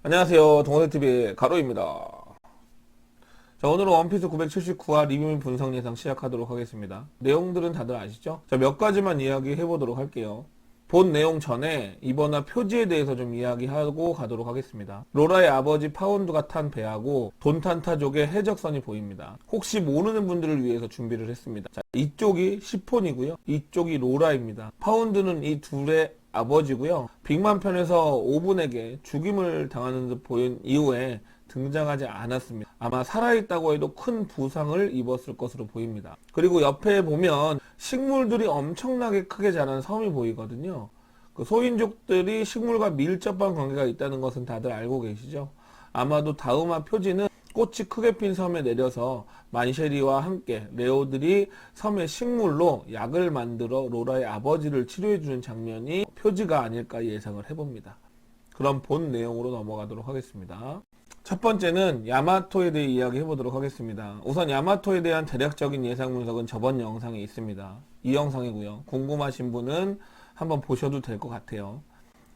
안녕하세요. 동호대TV의 가로입니다. 자, 오늘은 원피스 979화 리뷰 및 분석 예상 시작하도록 하겠습니다. 내용들은 다들 아시죠? 자, 몇 가지만 이야기해 보도록 할게요. 본 내용 전에 이번화 표지에 대해서 좀 이야기하고 가도록 하겠습니다. 로라의 아버지 파운드가 탄 배하고 돈탄타족의 해적선이 보입니다. 혹시 모르는 분들을 위해서 준비를 했습니다. 자, 이쪽이 시폰이고요. 이쪽이 로라입니다. 파운드는 이 둘의 아버지고요. 빅만 편에서 오븐에게 죽임을 당하는 듯 보인 이후에 등장하지 않았습니다. 아마 살아있다고 해도 큰 부상을 입었을 것으로 보입니다. 그리고 옆에 보면 식물들이 엄청나게 크게 자란 섬이 보이거든요. 그 소인족들이 식물과 밀접한 관계가 있다는 것은 다들 알고 계시죠? 아마도 다음화 표지는 꽃이 크게 핀 섬에 내려서 만셰리와 함께 레오들이 섬의 식물로 약을 만들어 로라의 아버지를 치료해주는 장면이 표지가 아닐까 예상을 해봅니다. 그럼 본 내용으로 넘어가도록 하겠습니다. 첫 번째는 야마토에 대해 이야기해보도록 하겠습니다. 우선 야마토에 대한 대략적인 예상 분석은 저번 영상에 있습니다. 이 영상이고요. 궁금하신 분은 한번 보셔도 될 것 같아요.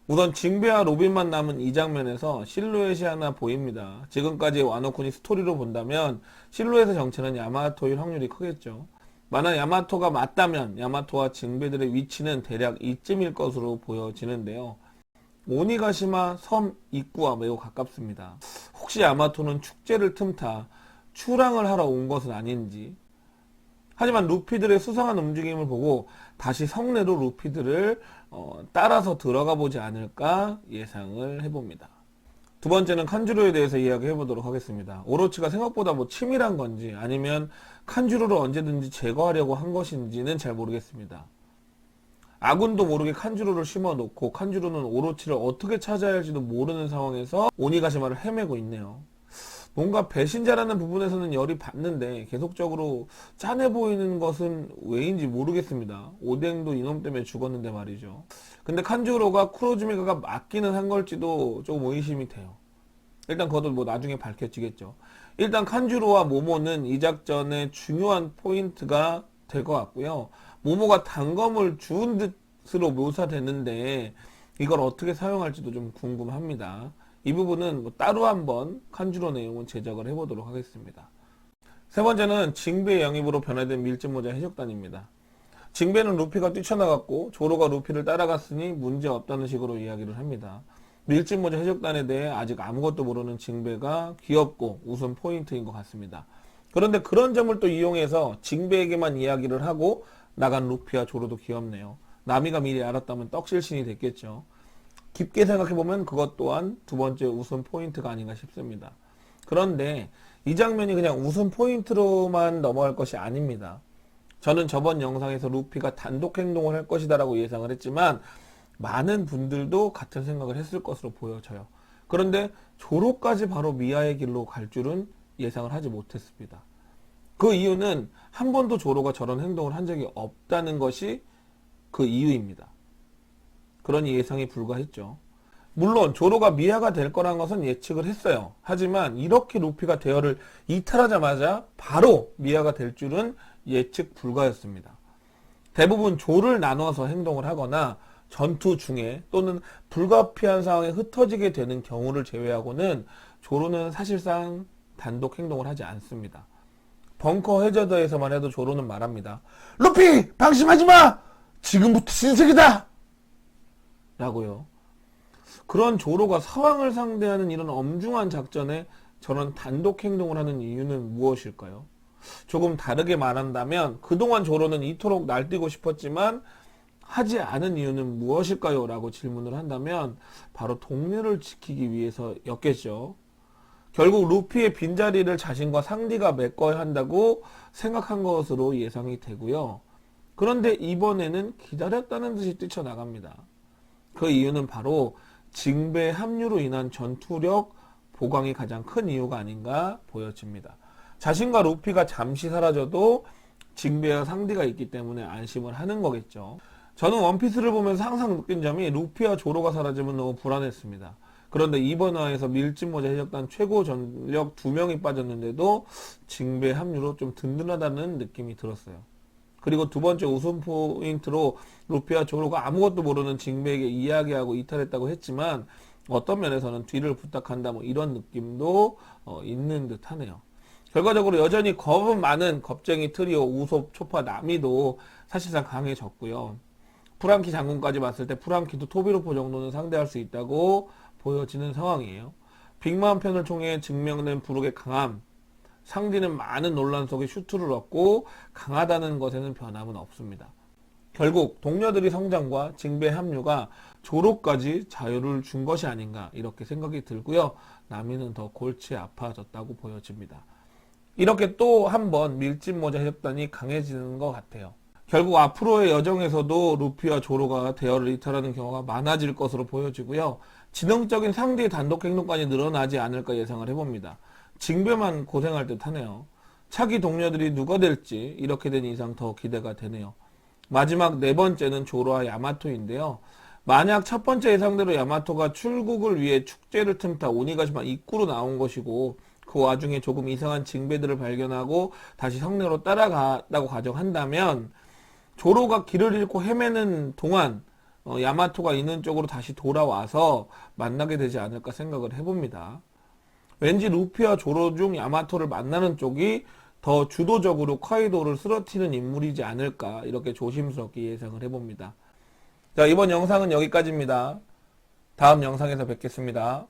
우선 징베와 로빈만 남은 이 장면에서 실루엣이 하나 보입니다. 지금까지 와노쿤이 스토리로 본다면 실루엣의 정체는 야마토일 확률이 크겠죠. 만약 야마토가 맞다면 야마토와 징베들의 위치는 대략 이쯤일 것으로 보여지는데요. 오니가시마 섬 입구와 매우 가깝습니다. 혹시 야마토는 축제를 틈타 출항을 하러 온 것은 아닌지. 하지만 루피들의 수상한 움직임을 보고 다시 성내로 루피들을 따라서 들어가 보지 않을까 예상을 해봅니다. 두 번째는 칸주로에 대해서 이야기해 보도록 하겠습니다. 오로치가 생각보다 치밀한 건지 아니면 칸주로를 언제든지 제거하려고 한 것인지는 잘 모르겠습니다. 아군도 모르게 칸주로를 심어놓고 칸주로는 오로치를 어떻게 찾아야 할지도 모르는 상황에서 오니가시마를 헤매고 있네요. 뭔가 배신자라는 부분에서는 열이 받는데 계속적으로 짠해 보이는 것은 왜인지 모르겠습니다. 오뎅도 이놈 때문에 죽었는데 말이죠. 근데 칸주로가 쿠로즈미가가 맞기는 한 걸지도 조금 의심이 돼요. 일단 그것도 나중에 밝혀지겠죠. 일단 칸주로와 모모는 이 작전의 중요한 포인트가 될 것 같고요. 모모가 단검을 주운 듯으로 묘사되는데 이걸 어떻게 사용할지도 좀 궁금합니다. 이 부분은 따로 한번 칸주로 내용은 제작을 해보도록 하겠습니다. 세 번째는 징베의 영입으로 변화된 밀짚모자 해적단입니다. 징베는 루피가 뛰쳐나갔고 조로가 루피를 따라갔으니 문제없다는 식으로 이야기를 합니다. 밀짚모자 해적단에 대해 아직 아무것도 모르는 징베가 귀엽고 웃음 포인트인 것 같습니다. 그런데 그런 점을 또 이용해서 징베에게만 이야기를 하고 나간 루피와 조로도 귀엽네요. 나미가 미리 알았다면 떡실신이 됐겠죠. 깊게 생각해보면 그것 또한 두 번째 웃음 포인트가 아닌가 싶습니다. 그런데 이 장면이 그냥 웃음 포인트로만 넘어갈 것이 아닙니다. 저는 저번 영상에서 루피가 단독 행동을 할 것이다 라고 예상을 했지만 많은 분들도 같은 생각을 했을 것으로 보여져요. 그런데 조로까지 바로 미아의 길로 갈 줄은 예상을 하지 못했습니다. 그 이유는 한 번도 조로가 저런 행동을 한 적이 없다는 것이 그 이유입니다. 그러니 예상이 불가했죠. 물론 조로가 미아가 될 거란 것은 예측을 했어요. 하지만 이렇게 루피가 대열을 이탈하자마자 바로 미아가 될 줄은 예측 불가였습니다. 대부분 조를 나눠서 행동을 하거나 전투 중에 또는 불가피한 상황에 흩어지게 되는 경우를 제외하고는 조로는 사실상 단독 행동을 하지 않습니다. 벙커 해저드에서만 해도 조로는 말합니다. 루피! 방심하지마! 지금부터 신세계다! 라고요. 그런 조로가 서왕을 상대하는 이런 엄중한 작전에 저런 단독 행동을 하는 이유는 무엇일까요? 조금 다르게 말한다면 그동안 조로는 이토록 날뛰고 싶었지만 하지 않은 이유는 무엇일까요? 라고 질문을 한다면 바로 동료를 지키기 위해서였겠죠. 결국 루피의 빈자리를 자신과 상디가 메꿔야 한다고 생각한 것으로 예상이 되고요. 그런데 이번에는 기다렸다는 듯이 뛰쳐나갑니다. 그 이유는 바로 징베 합류로 인한 전투력 보강이 가장 큰 이유가 아닌가 보여집니다. 자신과 루피가 잠시 사라져도 징베와 상디가 있기 때문에 안심을 하는 거겠죠. 저는 원피스를 보면서 항상 느낀 점이 루피와 조로가 사라지면 너무 불안했습니다. 그런데 이번 화에서 밀짚모자 해적단 최고 전력 2명이 빠졌는데도 징베 합류로 좀 든든하다는 느낌이 들었어요. 그리고 두 번째 웃음 포인트로 루피와 조로가 아무것도 모르는 징베에게 이야기하고 이탈했다고 했지만 어떤 면에서는 뒤를 부탁한다 뭐 이런 느낌도 있는 듯 하네요. 결과적으로 여전히 겁은 많은 겁쟁이 트리오 우솝, 초파, 나미도 사실상 강해졌고요. 프랑키 장군까지 봤을 때 프랑키도 토비로포 정도는 상대할 수 있다고 보여지는 상황이에요. 빅마음 편을 통해 증명된 부룩의 강함, 상디는 많은 논란 속에 슈트를 얻고 강하다는 것에는 변함은 없습니다. 결국 동료들이 성장과 징배 합류가 조로까지 자유를 준 것이 아닌가 이렇게 생각이 들고요. 나미는 더 골치 아파졌다고 보여집니다. 이렇게 또 한 번 밀짚모자 해적단이 강해지는 것 같아요. 결국 앞으로의 여정에서도 루피와 조로가 대열을 이탈하는 경우가 많아질 것으로 보여지고요. 지능적인 상대의 단독 행동까지 늘어나지 않을까 예상을 해봅니다. 징배만 고생할 듯 하네요. 차기 동료들이 누가 될지 이렇게 된 이상 더 기대가 되네요. 마지막 네 번째는 조로와 야마토인데요. 만약 첫 번째 예상대로 야마토가 출국을 위해 축제를 틈타 오니가시마 입구로 나온 것이고 그 와중에 조금 이상한 징배들을 발견하고 다시 성내로 따라갔다고 가정한다면 조로가 길을 잃고 헤매는 동안 야마토가 있는 쪽으로 다시 돌아와서 만나게 되지 않을까 생각을 해봅니다. 왠지 루피와 조로 중 야마토를 만나는 쪽이 더 주도적으로 카이도를 쓰러뜨리는 인물이지 않을까 이렇게 조심스럽게 예상을 해봅니다. 자, 이번 영상은 여기까지입니다. 다음 영상에서 뵙겠습니다.